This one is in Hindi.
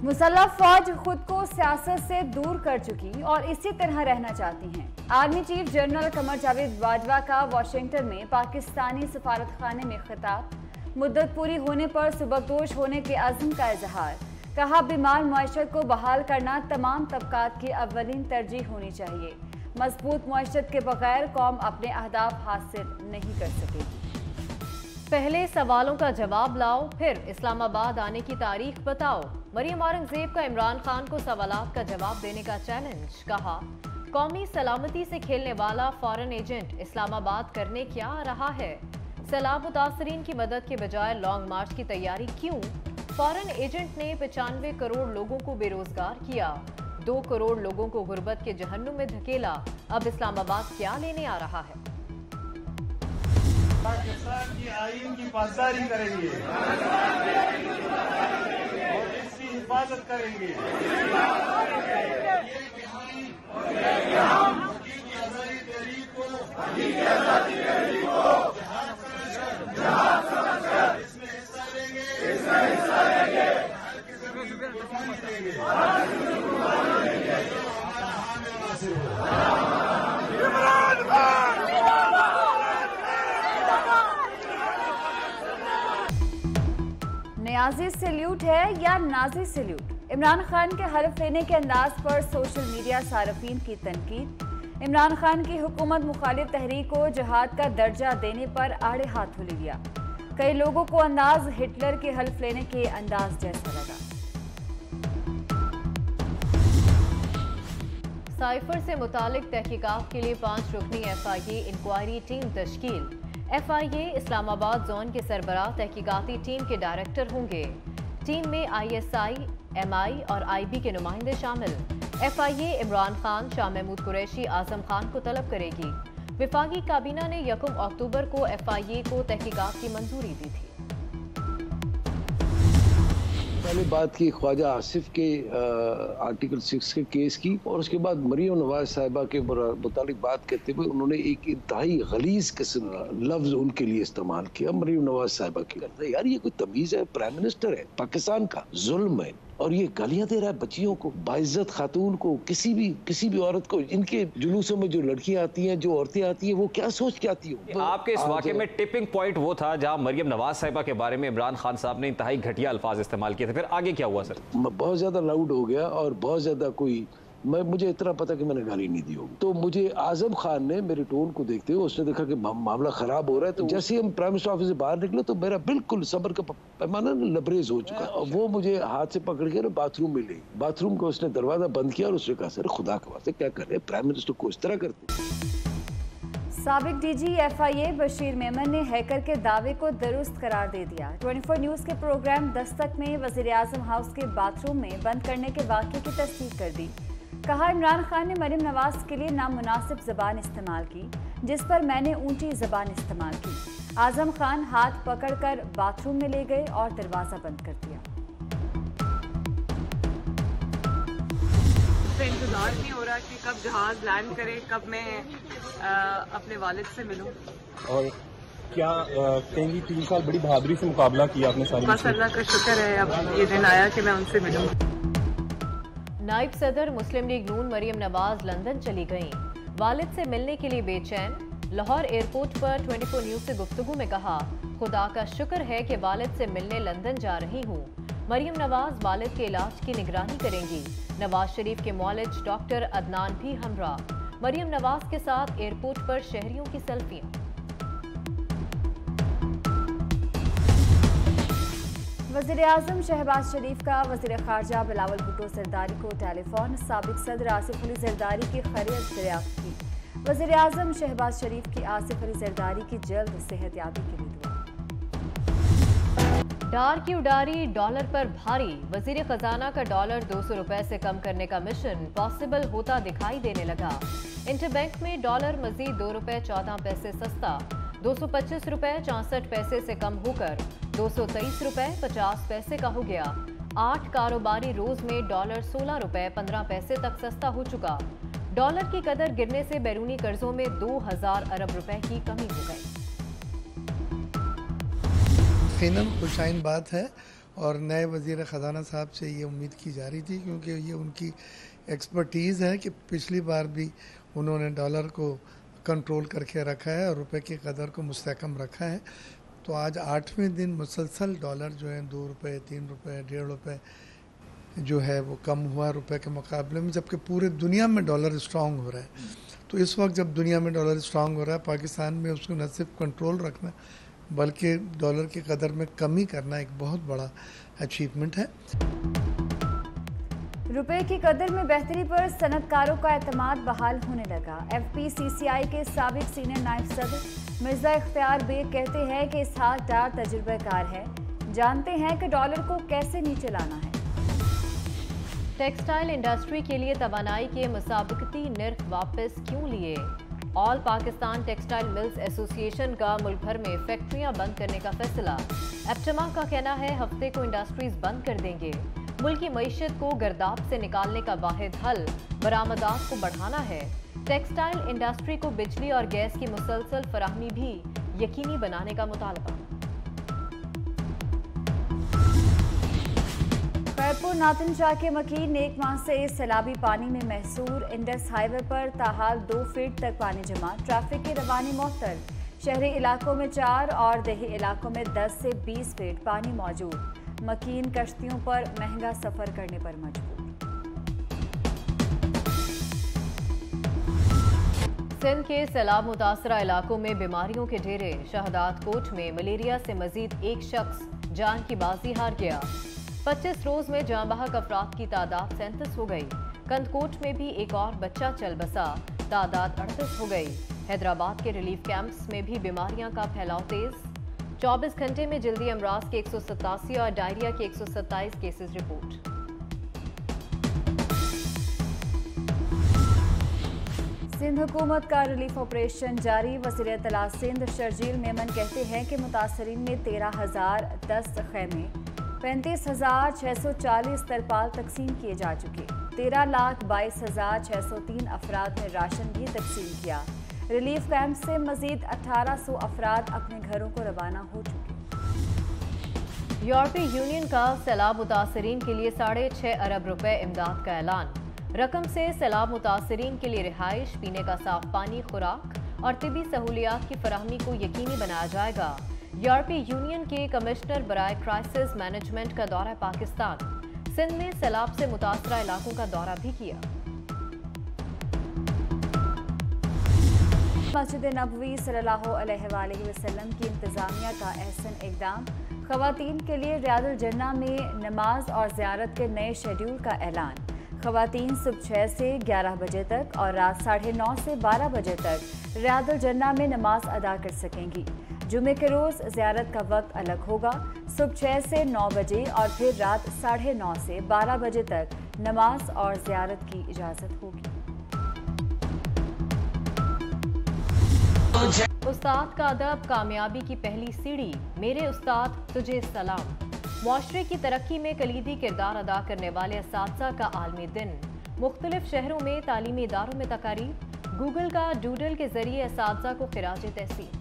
मुसल्लह फौज खुद को सियासत से दूर कर चुकी और इसी तरह रहना चाहती हैं। Army chief general Qamar Javed Bajwa का वाशिंगटन में पाकिस्तानी सफारतखाने में खिताब। मुद्दत पूरी होने पर सुबकदोश होने के अज़्म का इजहार। कहा, बीमार मईशत को बहाल करना तमाम तबकात की अव्वलीन तरजीह होनी चाहिए। मजबूत मईशत के बगैर कौम अपने अहदाफ हासिल नहीं कर सकेगी। पहले सवालों का जवाब लाओ, फिर इस्लामाबाद आने की तारीख बताओ। मरियम औरंगजेब का इमरान खान को सवालात का जवाब देने का चैलेंज। कहा, कौमी सलामती से खेलने वाला फॉरेन एजेंट इस्लामाबाद करने क्या आ रहा है। सैलाब मुतासरीन की मदद के बजाय लॉन्ग मार्च की तैयारी क्यों। फॉरेन एजेंट ने 95 करोड़ लोगों को बेरोजगार किया, 2 करोड़ लोगों को गुर्बत के जहन्नुम में धकेला। अब इस्लामाबाद क्या लेने आ रहा है। पाकिस्तान की आईन की पासदारी करेंगे और इसकी हिफाजत करेंगे। इसमें हिस्सा लेंगे, हर किस्म की कुर्बानी देंगे। न्याजी सैल्यूट है या नाजी सैल्यूट। इमरान खान के हल्फ लेने के अंदाज पर सोशल मीडिया सार्फिन की तनकीद। इमरान खान की हुकूमत मुखालिफ तहरीक को जिहाद का दर्जा देने पर आड़े हाथों ले लिया। कई लोगों को अंदाज हिटलर के हल्फ लेने के अंदाज जैसा लगा। साइफर से मुतालिक तहकीकात के लिए 5 रुकनी FIA इंक्वायरी टीम तश्कील। FIA इस्लामाबाद जोन के सरबराह तहकीकाती टीम के डायरेक्टर होंगे। टीम में ISI, MI और IB के नुमाइंदे शामिल। FIA इमरान खान, शाह महमूद कुरैशी, आजम खान को तलब करेगी। विफाकी काबीना ने 1 अक्टूबर को FIA को तहकीकात की मंजूरी दी थी। पहले बात की ख्वाजा आसिफ के आर्टिकल 6 के केस की, और उसके बाद मरियम नवाज साहिबा के मुतालिक बात करते हुए उन्होंने एक इंतहाई गलीज किस्म का लफ्ज उनके लिए इस्तेमाल किया। मरियम नवाज साहिबा की करता है, यार ये कोई तमीज है? प्राइम मिनिस्टर है पाकिस्तान का, जुल्म है और ये गालियां दे रहा है बच्चियों को, बाइज्जत खातून को, किसी भी औरत को। इनके जुलूसों में जो लड़कियां आती हैं, जो औरतें आती हैं, वो क्या सोच के आती हो। आपके इस वाकये में टिपिंग पॉइंट वो था जहां मरियम नवाज साहिबा के बारे में इमरान खान साहब ने इंतहाई घटिया अल्फाज इस्तेमाल किए थे, फिर आगे क्या हुआ सर? बहुत ज्यादा लाउड हो गया और बहुत ज्यादा मुझे इतना पता कि मैंने गाली नहीं दी होगी। तो मुझे आजम खान ने मेरे टोन को देखते हुए उसने देखा कि मामला खराब हो रहा है, तो जैसे ही हम प्राइम मिनिस्टर ऑफिस से बाहर निकले तो मेरा बिल्कुल सब्र का पैमाना लबरेज हो चुका। और वो मुझे हाथ से पकड़ के बाथरूम में ले, बाथरूम का उसने दरवाजा बंद किया और उसने कहा, सर खुदा के वास्ते क्या कर रहे हैं, प्राइम मिनिस्टर को इस तरह करते। साबिक DG FIA बशीर मेमन ने हैकर के दावे को दुरुस्त करार दे दिया। 24 न्यूज के प्रोग्राम दस्तक में वजीर आजम हाउस के बाथरूम में बंद करने के वाक़े की तस्दीक कर दी। कहा, इमरान खान ने मरियम नवाज के लिए नामुनासिब ज़बान इस्तेमाल की, जिस पर मैंने ऊंची ज़बान इस्तेमाल की। आजम खान हाथ पकड़कर बाथरूम में ले गए और दरवाज़ा बंद कर दिया। इंतजार नहीं हो रहा कि कब जहाज लैंड करे, कब मैं अपने वालिद से मिलूं। और क्या कहेंगी 3 साल बड़ी बहादुरी से मुकाबला किया आपने सारी? बस अल्लाह का शुक्र है, अब ये दिन आया कि मैं उनसे मिलूं। नायब सदर मुस्लिम लीग नून मरियम नवाज लंदन चली गईं। वालिद से मिलने के लिए बेचैन। लाहौर एयरपोर्ट पर 24 न्यूज से गुफ्तगू में कहा, खुदा का शुक्र है कि वालिद से मिलने लंदन जा रही हूँ। मरियम नवाज वालिद के इलाज की निगरानी करेंगी। नवाज शरीफ के मौलिज डॉक्टर अदनान भी हमरा। मरियम नवाज के साथ एयरपोर्ट पर शहरियों की सेल्फियां। वज़ीर आज़म शहबाज शरीफ का वज़ीर ख़ारजा बिलावल भुट्टो ज़रदारी को टेलीफोन। साबिक़ सदर आसिफ अली ज़रदारी की खैरियत दरियाफ्त की। वज़ीर आज़म शहबाज शरीफ की आसिफ अली ज़रदारी की जल्द सेहतयाबी के लिए दुआ। डार की उडारी डॉलर पर भारी। वज़ीर ख़जाना का डॉलर 200 रुपए से कम करने का मिशन पॉसिबल होता दिखाई देने लगा। इंटरबैंक में डॉलर मजीद 2 रुपए 14 पैसे सस्ता, 225 रुपए 64 पैसे से कम होकर 223 रुपए 50 पैसे का हो गया। 8 कारोबारी रोज में डॉलर 16 रुपए 15 पैसे तक सस्ता हो चुका। डॉलर की कदर गिरने से बैरूनी कर्जों में 2000 अरब रुपए की कमी हो गई। यकीनन खुशाइन बात है और नए वज़ीर ख़जाना साहब से ये उम्मीद की जा रही थी, क्योंकि ये उनकी एक्सपर्टीज़ है कि पिछली बार भी उन्होंने डॉलर को कंट्रोल करके रखा है और रुपए की कदर को मुस्तहकम रखा है। तो आज 8वें दिन मुसलसल डॉलर जो है 2 रुपये, 3 रुपये, 1.5 रुपये जो है वो कम हुआ रुपए के मुकाबले में, जबकि पूरे दुनिया में डॉलर स्ट्रॉन्ग हो रहा है। तो इस वक्त जब दुनिया में डॉलर स्ट्रॉन्ग हो रहा है, पाकिस्तान में उसको न सिर्फ कंट्रोल रखना बल्कि डॉलर की कदर में कमी करना एक बहुत बड़ा अचीवमेंट है। रुपए की कदर में बेहतरी पर सनतकारों का एतमाद बहाल होने लगा। FPCCI के साबिक सीनियर नायब सदर मिर्जा इख्तियार बेग कहते हैं कि इसहाक डार तजुर्बेकार है, जानते हैं कि डॉलर को कैसे नीचे लाना है। टेक्सटाइल इंडस्ट्री के लिए तवानाई के मुसाबकती निर्ख वापस क्यों लिए? All Pakistan textile mills association का मुल्क भर में फैक्ट्रियां बंद करने का फैसला। एप्टमा का कहना है हफ्ते को इंडस्ट्रीज बंद कर देंगे। मुल्क की मईशत को गर्दाब से निकालने का वाहिद हल बरामदात को बढ़ाना है। टेक्सटाइल इंडस्ट्री को बिजली और गैस की मुसलसल फराहमी भी यकीनी बनाने का मुतालबा। खैरपुर नातिन शाह के मकीन एक माह से सैलाबी पानी में महसूर। इंडस हाईवे पर ताहाल 2 फीट तक पानी जमा, ट्रैफिक की रवानी मुअत्तल। शहरी इलाकों में 4 और देही इलाकों में 10 से 20 फीट पानी मौजूद। मकीन कश्तियों पर महंगा सफर करने पर मजबूर। सिंध के सैलाब मुतासरा इलाकों में बीमारियों के डेरे। शहदाद कोट में मलेरिया से मजीद एक शख्स जान की बाजी हार गया। 25 रोज में जाँ बहक अफराद की तादाद 37 हो गई। कंदकोट में भी एक और बच्चा चल बसा, तादाद 38 हो गई। हैदराबाद के रिलीफ कैंप्स में भी बीमारियां का फैलाव तेज। 24 घंटे में जल्दी अमराज के 187 और डायरिया के 127 केसेस रिपोर्ट। सिंध हुकूमत का रिलीफ ऑपरेशन जारी। वज़ीर इत्तला सिंध शर्जील मेमन कहते हैं कि मुतासरीन में 13,010 खैमे, 35,640 तरपाल तकसीम किए जा चुके। 13,22,603 अफराद ने राशन भी तकसीम किया। रिलीफ कैंप से मजीद 1,800 अफराद अपने घरों को रवाना हो चुके। यूरोपीय यूनियन का सैलाब मुतासरीन के लिए 6.5 अरब रुपए इमदाद का ऐलान। रकम से सैलाब मुतासरीन के लिए रिहाइश, पीने का साफ पानी, खुराक और तिबी सहूलियात की फराहमी को यकीनी बनाया जाएगा। यूरोपीय यूनियन के कमिश्नर बराए क्राइसिस मैनेजमेंट का दौरा पाकिस्तान। सिंध में सैलाब से मुतासरा इलाकों का दौरा भी किया। मस्जिद नबवी सल्लल्लाहु अलैहि वसल्लम की इंतजामिया का अहसन इक़दाम। ख़वातीन के लिए रियादुल जन्ना में नमाज और ज़ियारत के नए शेड्यूल का ऐलान। ख़वातीन सुबह 6 से 11 बजे तक और रात 9:30 से 12 बजे तक रियादुल जन्ना में नमाज अदा कर सकेंगी। जुमे के रोज़ ज़ियारत का वक्त अलग होगा। सुबह 6 से 9 बजे और फिर रात 9:30 से 12 बजे तक नमाज और ज़ियारत की इजाज़त होगी। उस्ताद का अदब कामयाबी की पहली सीढ़ी। मेरे उस्ताद तुझे सलाम। मुआशरे की तरक्की में कलीदी किरदार अदा करने वाले असातिज़ा का आलमी दिन। मुख्तलिफ शहरों में तालीमी इदारों में तकारीब। गूगल का डूडल के जरिए असातिज़ा को खिराज तहसीन।